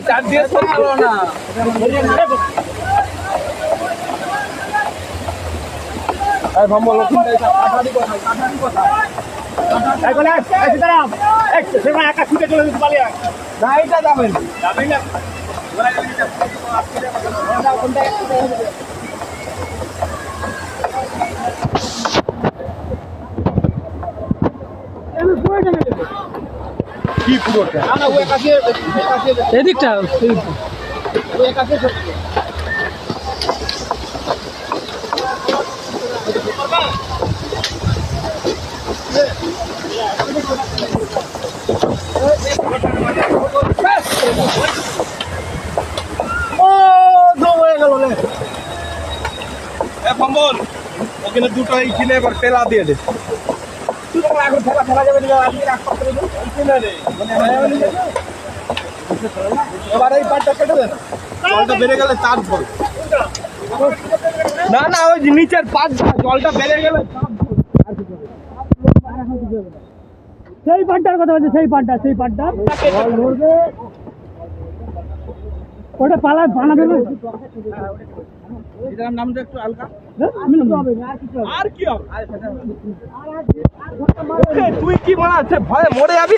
চার দিয়ে চলো না ভাম্বল একা ছুটে চলে যেতে পারি না এটা যাবেন যাবেন না কি পুরোটা না ওই কাছে এদিকটা ওই কাছে সম্বল ওখানে দুটো কিনে এবার পেলা দিয়ে দে এখন ফেলা যাবে এবার এই পাটটা কেটে দেন জলটা বেড়ে গেলে চাপ ভর না না ওই নিচের পাট জলটা বেড়ে গেলে সেই পাটটার কথা বলছে সেই পাটটা ওটা পালা বানাবে এটার নামটা একটু হালকা আর কি হবে তুই কি মনে আছে ভয়ে মরে যাবি